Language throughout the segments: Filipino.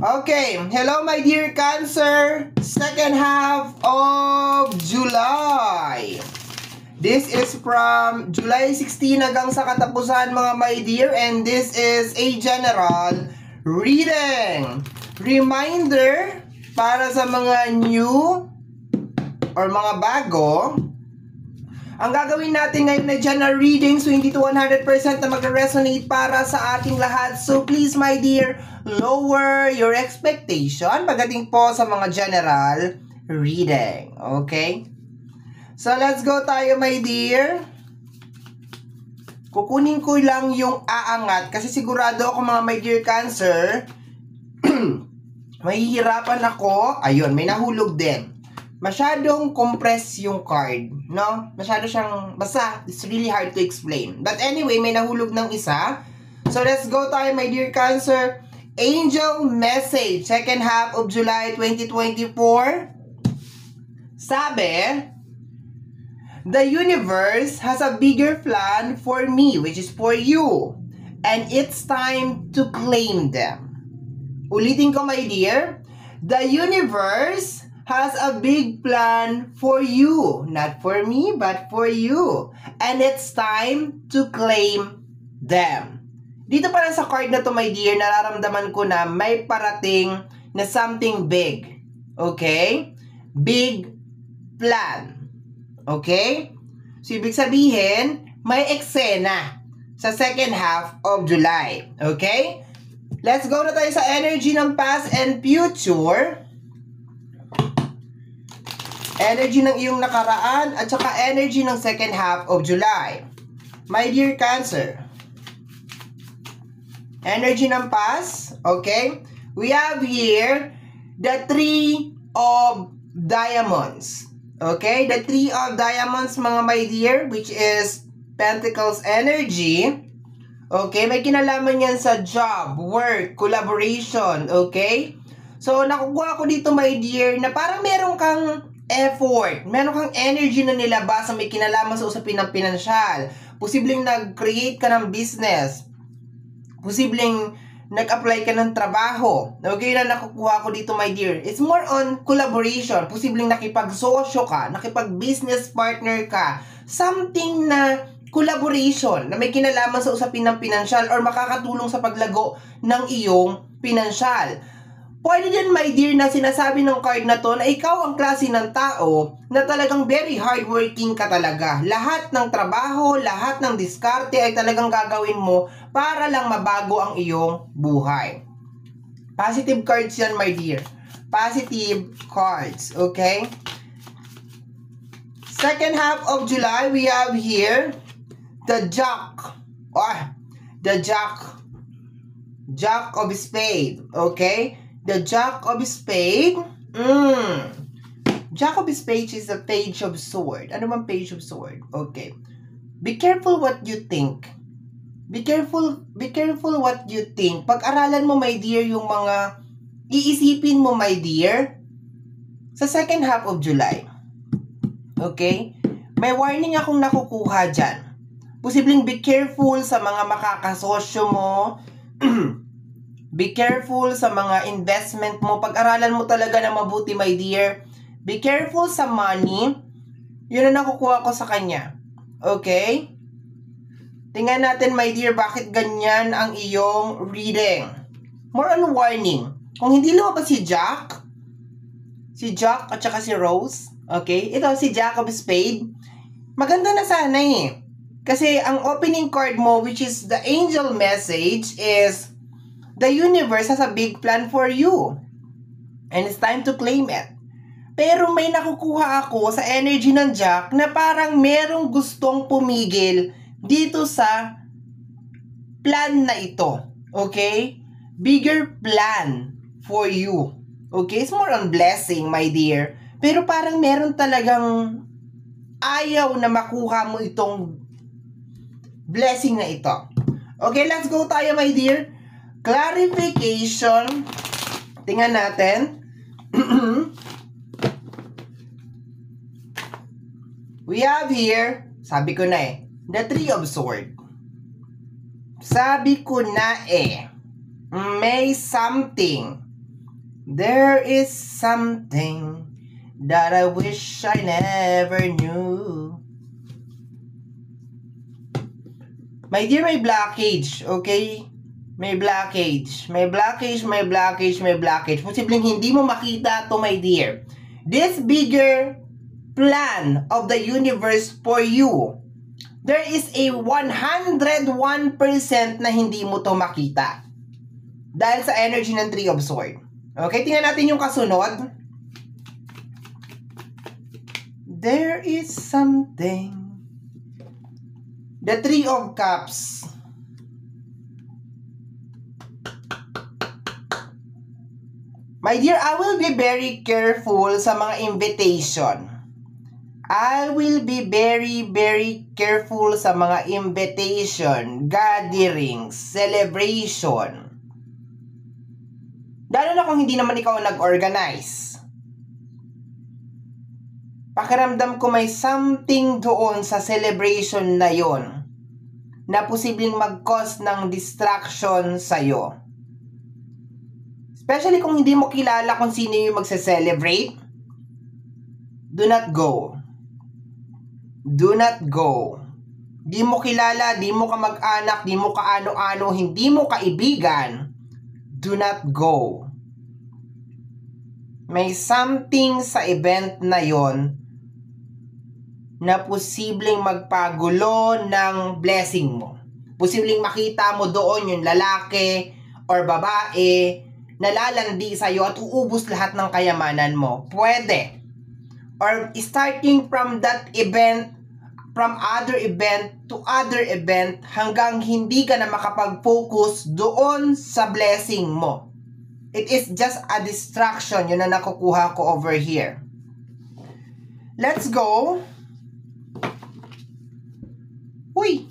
Okay, hello my dear Cancer, second half of July. This is from July 16 hanggang sa katapusan mga my dear, and this is a general reading. Reminder para sa mga new or mga bago, ang gagawin natin ngayon na general reading, so hindi to 100% na mag-resonate para sa ating lahat. So please my dear, lower your expectation pagdating po sa mga general reading. Okay? So let's go tayo my dear. Kukunin ko lang yung aangat kasi sigurado ako mga my dear Cancer, mahihirapan ako. Ayun, may nahulog din. Masyadong compress yung card, no? Masyado siyang, basta, it's really hard to explain. But anyway, may nahulog ng isa. So let's go tayo my dear Cancer. Angel message, second half of July 2024. Sabi, the universe has a bigger plan for me, which is for you. And it's time to claim them. Ulitin ko my dear. The universe has a big plan for you. Not for me, but for you. And it's time to claim them. Dito pala sa card na to my dear, nararamdaman ko na may parating na something big. Okay? Big plan. Okay? So, ibig sabihin, may eksena sa second half of July. Okay? Let's go na tayo sa energy ng past and future. Energy ng iyong nakaraan at saka energy ng second half of July. My dear Cancer. Energy ng past, okay? We have here the Three of Diamonds. Okay? The Three of Diamonds, mga my dear, which is Pentacles energy. Okay? May kinalaman yan sa job, work, collaboration. Okay? So, nakukuha ko dito, my dear, na parang meron kang effort. Meron kang energy na nilabas sa may kinalaman sa usapin ng pinansyal. Posibleng nag-create ka ng business. Posibleng nag-apply ka ng trabaho. Okay na nakukuha ko dito, my dear. It's more on collaboration. Posibleng nakipag-sosyo ka, nakipag-business partner ka. Something na collaboration na may kinalaman sa usapin ng pinansyal or makakatulong sa paglago ng iyong pinansyal. Pwede din, my dear, na sinasabi ng card na to na ikaw ang klase ng tao na talagang very hardworking ka talaga. Lahat ng trabaho, lahat ng diskarte ay talagang gagawin mo para lang mabago ang iyong buhay. Positive cards yan, my dear. Positive cards, okay? Second half of July, we have here the Jack. The Jack of Spades, okay? The Jack of Spades. Jack of Spades is a Page of Sword. Ano man Page of Sword? Okay. Be careful what you think. Be careful what you think. Pag-aralan mo, my dear, yung mga iisipin mo, my dear, sa second half of July. Okay? May warning akong nakukuha dyan. Posibleng be careful sa mga makakasosyo mo. Be careful sa mga investment mo. Pag-aralan mo talaga na mabuti, my dear. Be careful sa money. Yun ang nakukuha ko sa kanya. Okay? Tingnan natin, my dear, bakit ganyan ang iyong reading. More on warning. Kung hindi lumabas si Jack at saka si Rose, okay? Ito, si Jack of Spades. Maganda na sana eh. Kasi ang opening card mo, which is the angel message, is the universe has a big plan for you. And it's time to claim it. Pero may nakukuha ako sa energy ng Jack na parang merong gustong pumigil dito sa plan na ito. Okay? Bigger plan for you. Okay? It's more on blessing, my dear. Pero parang meron talagang ayaw na makuha mo itong blessing na ito. Okay, let's go tayo, my dear. Clarification. Tingnan natin. We have here, sabi ko na eh, the Three of Swords. Sabi ko na eh, may something There is something that I wish I never knew. My dear, may blockage, okay? May blockage. May blockage, may blockage, may blockage. Posibleng hindi mo makita to, my dear. This bigger plan of the universe for you, there is a 101% na hindi mo to makita. Dahil sa energy ng Three of Swords. Okay, tingnan natin yung kasunod. There is something. The Three of Cups. My dear, I will be very careful sa mga invitation. I will be very, very careful sa mga invitation, gatherings, celebration. Lalo na kung hindi naman ikaw nag-organize. Pakiramdam ko may something doon sa celebration na yon na posibleng mag-cause ng distraction sa'yo. Especially kung hindi mo kilala kung sino yung magse-celebrate, do not go. Do not go. Di mo kilala, di mo ka mag-anak, di mo ka ano-ano, hindi mo kaibigan, do not go. May something sa event na yon na posibleng magpagulo ng blessing mo. Posibleng makita mo doon yung lalaki or babae na lalandi sa'yo at uubos lahat ng kayamanan mo. Pwede. Or starting from that event, from other event to other event, hanggang hindi ka na makapag-focus doon sa blessing mo. It is just a distraction. Yun na nakukuha ko over here. Let's go. Uy!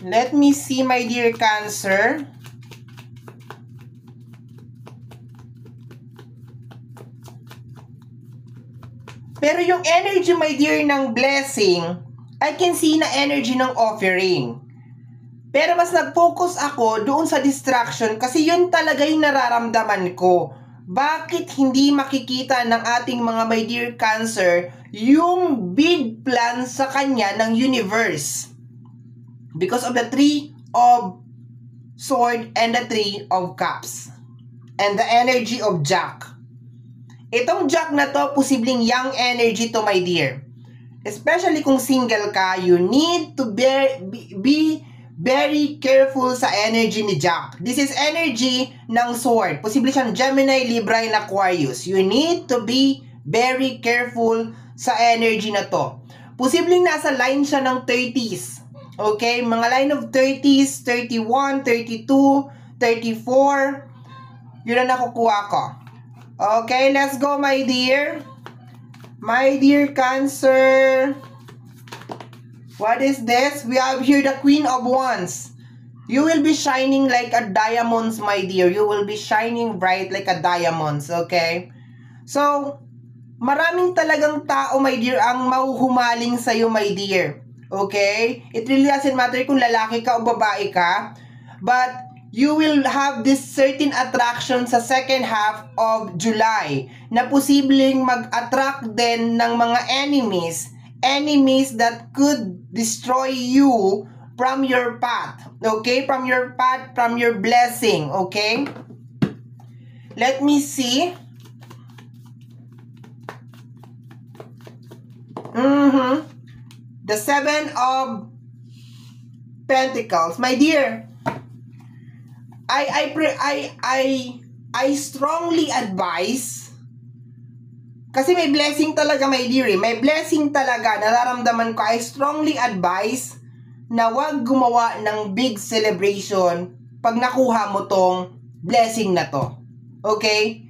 Let me see, my dear Cancer. Pero yung energy, my dear, ng blessing, I can see na energy ng offering. Pero mas nag-focus ako doon sa distraction kasi yun talaga yung nararamdaman ko. Bakit hindi makikita ng ating mga my dear Cancer yung big plan sa kanya ng universe? Because of the Three of Swords and the Three of Cups. And the energy of Jack. Itong Jack na to, posibleng young energy to, my dear. Especially kung single ka, you need to be very careful sa energy ni Jack. This is energy ng sword. Posible siyang Gemini, Libra, and Aquarius. You need to be very careful sa energy na to. Posibleng nasa line siya ng 30s. Okay? Mga line of 30s, 31, 32, 34. Yun na nakukuha ko. Okay, let's go, my dear. My dear Cancer. What is this? We have here the Queen of Wands. You will be shining like a diamonds, my dear. You will be shining bright like a diamonds, okay? So, maraming talagang tao, my dear, ang mauhumaling sa'yo, my dear. Okay? It really doesn't matter kung lalaki ka o babae ka. But, you will have this certain attraction sa second half of July na posibleng mag-attract din ng mga enemies that could destroy you from your path. Okay? From your path, from your blessing. Okay? Let me see. The Seven of Pentacles. My dear, I strongly advise, kasi may blessing talaga, my dear, may blessing talaga, nararamdaman ko. I strongly advise na wag gumawa ng big celebration pag nakuha mo tong blessing na to. Okay?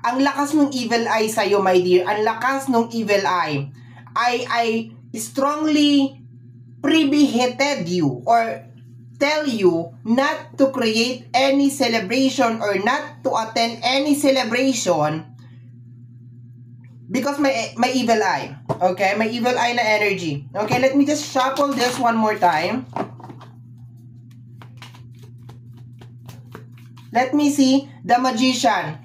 Ang lakas ng evil eye sa'yo, my dear. Ang lakas ng evil eye. I strongly prohibited you or tell you not to create any celebration or not to attend any celebration because my evil eye. Okay? My evil eye na energy. Okay, let me just shuffle this one more time. Let me see. The Magician.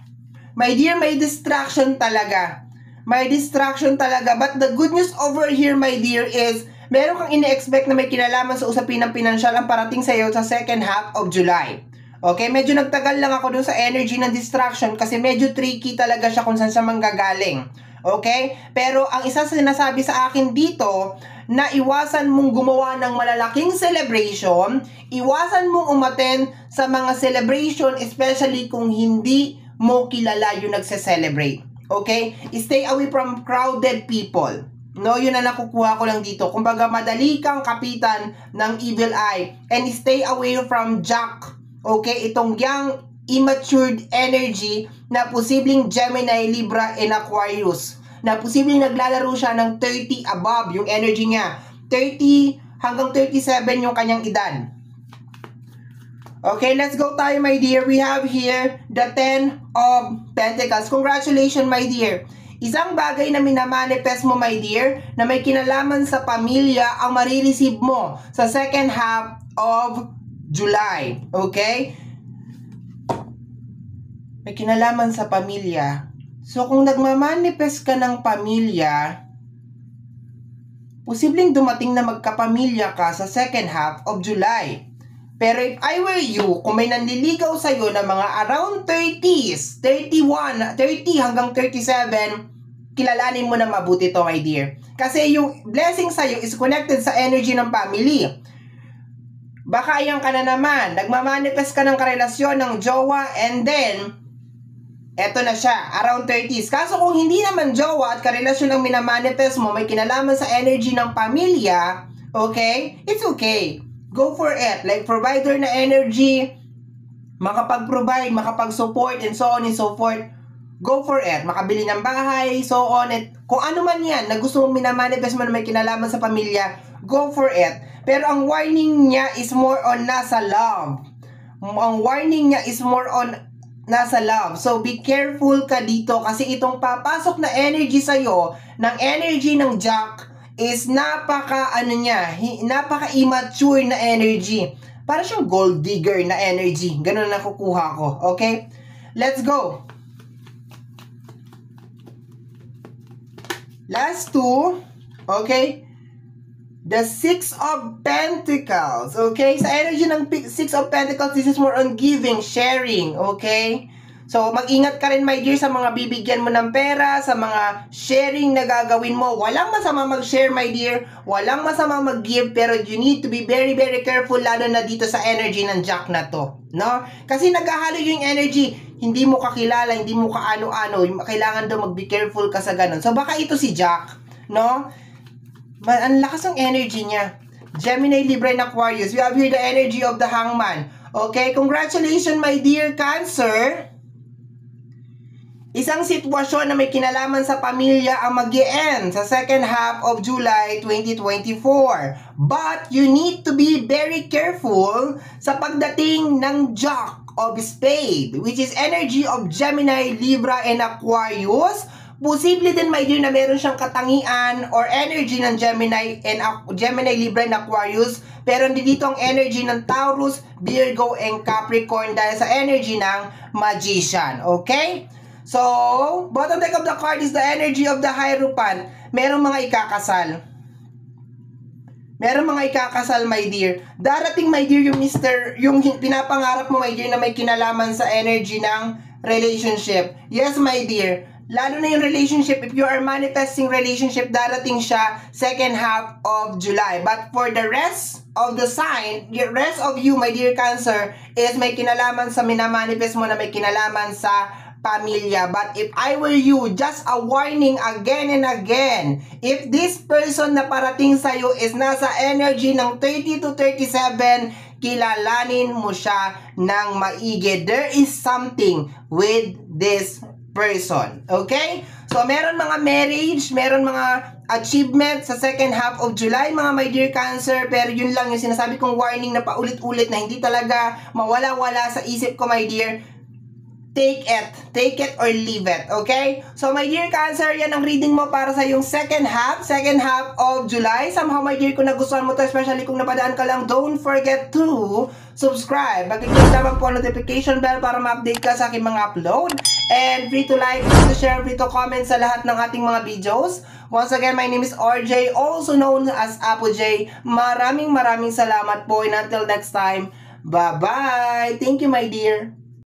My dear, may distraction talaga. May distraction talaga. But the good news over here, my dear, is meron kang ine-expect na may kinalaman sa usapin ng pinansyal ang parating sa iyo sa second half of July. Okay, medyo nagtagal lang ako dun sa energy ng distraction kasi medyo tricky talaga siya kung saan siya manggagaling. Okay? Pero ang isa sa sinasabi sa akin dito, na iwasan mong gumawa ng malalaking celebration, iwasan mong umattend sa mga celebration, especially kung hindi mo kilala yung nagse-celebrate. Okay? Stay away from crowded people. No, yun na nakukuha ko lang dito. Kumbaga, madali kang kapitan ng evil eye. And stay away from Jack. Okay? Itong young, immature energy na posibleng Gemini, Libra, and Aquarius. Na posibleng naglalaro siya ng 30 above yung energy niya. 30 hanggang 37 yung kanyang edad. Okay, let's go tayo, my dear. We have here the 10 of Pentacles. Congratulations, my dear. Isang bagay na minamanifest mo, my dear, na may kinalaman sa pamilya ang marireceive mo sa second half of July. Okay? May kinalaman sa pamilya. So, kung nagmamanifest ka ng pamilya, posibleng dumating na magkapamilya ka sa second half of July. Pero if I were you, kung may nanliligaw sa'yo na mga around 30s, 31, 30 hanggang 37, kilalanin mo na mabuti to, my dear. Kasi yung blessing sa'yo is connected sa energy ng family. Baka ayan ka na naman, nagmamanifest ka ng karelasyon ng jowa and then, eto na siya, around 30s. Kaso kung hindi naman jowa at karelasyon ang minamanifest mo, may kinalaman sa energy ng pamilya, okay? It's okay. Go for it. Like provider na energy, makapag-provide, makapag-support, and so on and so forth. Go for it. Makabili ng bahay, so on. At kung ano man yan, na gusto mong minamanifest mo na may kinalaman sa pamilya, go for it. Pero ang warning niya is more on nasa love. Ang warning niya is more on nasa love. So, be careful ka dito kasi itong papasok na energy sa'yo, ng energy ng Jack, is napaka-immature na energy. Para siyang gold digger na energy. Ganun na nakukuha ko. Okay? Let's go. Last two. Okay? The Six of Pentacles. Okay? Sa energy ng Six of Pentacles, this is more on giving, sharing. Okay? So, mag-ingat ka rin, my dear, sa mga bibigyan mo ng pera, sa mga sharing na gagawin mo. Walang masama mag-share, my dear. Walang masama mag-give, pero you need to be very, very careful, lalo na dito sa energy ng Jack na to. No? Kasi naghahalo yung energy. Hindi mo kakilala, hindi mo kaano-ano. Kailangan daw mag-be careful ka sa ganun. So, baka ito si Jack. No? Ang lakas ng energy niya. Gemini, Libra, and Aquarius. We have here the energy of the Hangman. Okay? Congratulations, my dear Cancer. Isang sitwasyon na may kinalaman sa pamilya ang mag-i-end sa second half of July 2024. But you need to be very careful sa pagdating ng Jack of Spades, which is energy of Gemini, Libra, and Aquarius. Posible din, my dear, na meron siyang katangian or energy ng Gemini, Libra, and Aquarius. Pero dito ang energy ng Taurus, Virgo, and Capricorn dahil sa energy ng Magician. Okay? So, bottom deck of the card is the energy of the Hierophant. Merong mga ikakasal. Merong mga ikakasal, my dear. Darating, my dear, yung pinapangarap mo, my dear, na may kinalaman sa energy ng relationship. Yes, my dear. Lalo na yung relationship, if you are manifesting relationship, darating siya second half of July. But for the rest of the sign, the rest of you, my dear Cancer, is may kinalaman sa minamanifest mo na may kinalaman sa pamilya. But if I were you, just a warning again and again, if this person na parating sa'yo is nasa energy ng 30 to 37, kilalanin mo siya ng maigi. There is something with this person. Okay? So, meron mga marriage, meron mga achievement sa second half of July, mga my dear Cancer, pero yun lang yung sinasabi kong warning na paulit-ulit na hindi talaga mawala-wala sa isip ko, my dear. take it or leave it, okay? So my dear Cancer, yan ang reading mo para sa yung second half of July. Somehow my dear, kung nagustuhan mo to, especially kung napadaan ka lang, don't forget to subscribe. Mag-click naman po ang notification bell para ma-update ka sa aking mga upload. And free to like, free to share, free to comment sa lahat ng ating mga videos. Once again, my name is RJ, also known as Apo J. Maraming salamat po, and until next time, bye-bye! Thank you, my dear!